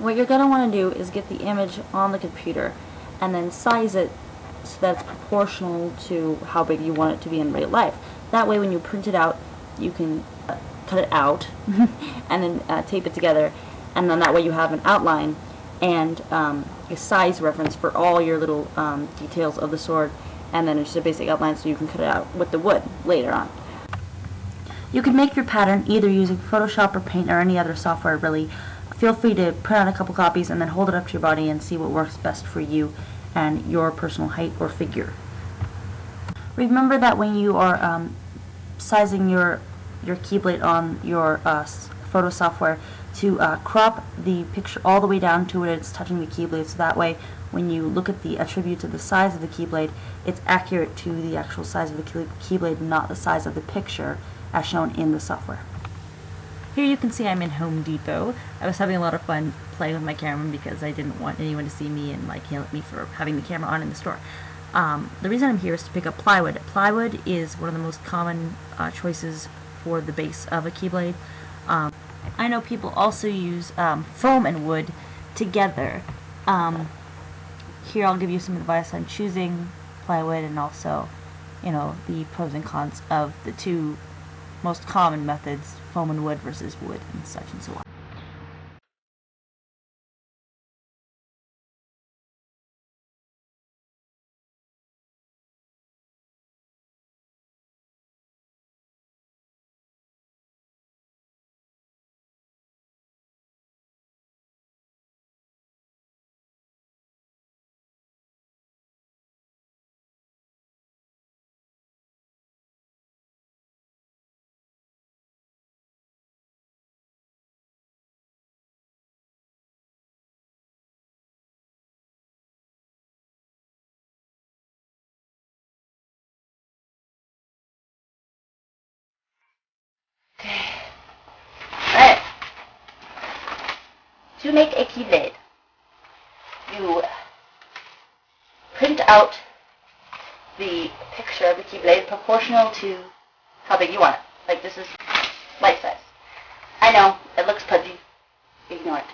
what you're going to want to do is get the image on the computer and then size it so that it's proportional to how big you want it to be in real life. That way when you print it out, you can cut it out and then tape it together, and then that way you have an outline and a size reference for all your little details of the sword, and then it's just a basic outline so you can cut it out with the wood later on. You can make your pattern either using Photoshop or Paint or any other software really. Feel free to print out a couple copies and then hold it up to your body and see what works best for you and your personal height or figure. Remember that when you are sizing your Keyblade on your photo software to crop the picture all the way down to where it's touching the Keyblade, so that way when you look at the attributes of the size of the Keyblade, it's accurate to the actual size of the Keyblade, not the size of the picture as shown in the software. Here you can see I'm in Home Depot. I was having a lot of fun playing with my camera because I didn't want anyone to see me and like yell at me for having the camera on in the store. The reason I'm here is to pick up plywood. Plywood is one of the most common choices for the base of a Keyblade. I know people also use foam and wood together. Here I'll give you some advice on choosing plywood and also, the pros and cons of the two most common methods, foam and wood versus wood and such and so on. Alright, to make a Keyblade, you print out the picture of the Keyblade proportional to how big you want it. Like this is life size. I know, it looks pudgy. Ignore it.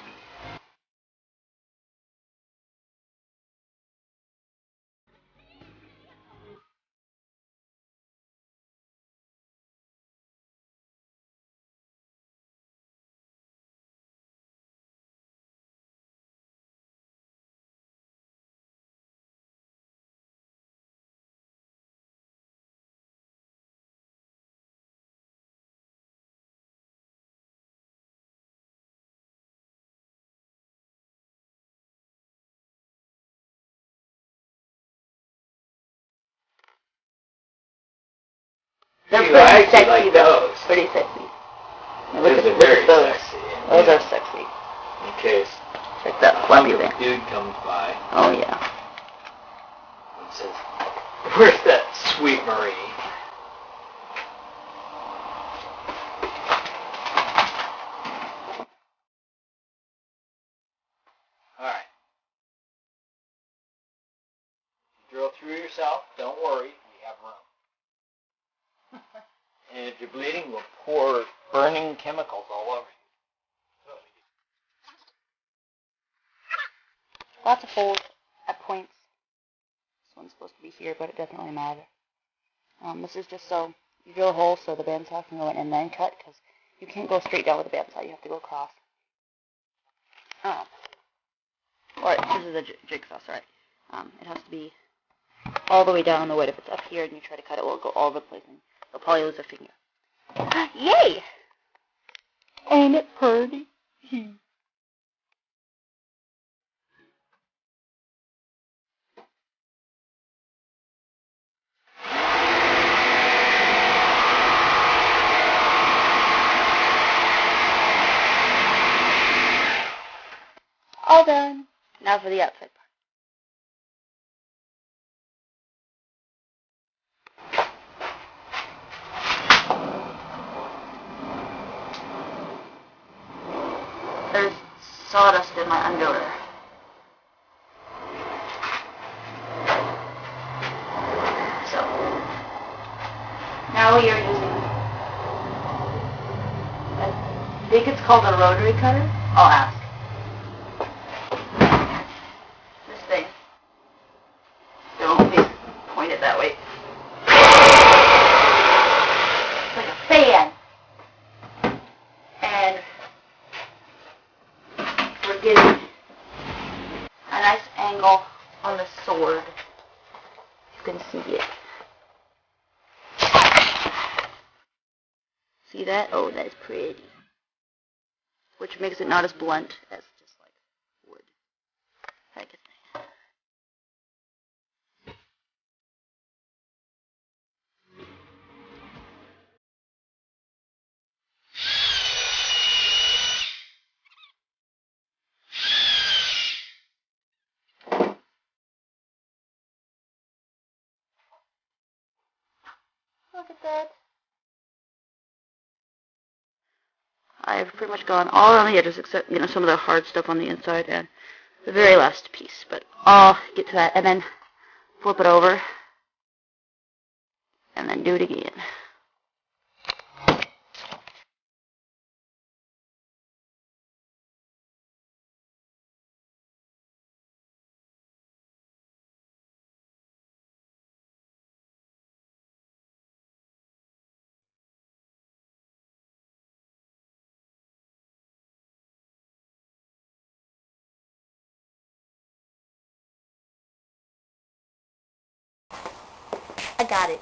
They're pretty sexy, like those. Pretty sexy. Now look at those. Sexy. Those are sexy. In case check that fluffy thing. Dude comes by. Oh yeah. And says, "Where's that sweet Marie?" All right. Drill through yourself. Don't worry. We have room. And if you're bleeding, we'll pour burning chemicals all over you. Lots of holes at points. This one's supposed to be here, but it doesn't really matter. This is just so you drill a hole so the bandsaw can go in and then cut, because you can't go straight down with the bandsaw. You have to go across. Or this is a jigsaw, sorry. It has to be all the way down the wood. If it's up here and you try to cut it, it will go all over the place and you'll probably lose a finger. Yay! Ain't it pretty? All done. Now for the outside part. There's sawdust in my underwear. So, now we are using, I think it's called a rotary cutter. I'll ask. See that? Oh, that is pretty. Which makes it not as blunt as just like wood. Heck, it's nice. Look at that. I've pretty much gone all around the edges except, some of the hard stuff on the inside and the very last piece. But I'll get to that and then flip it over and then do it again. I got it.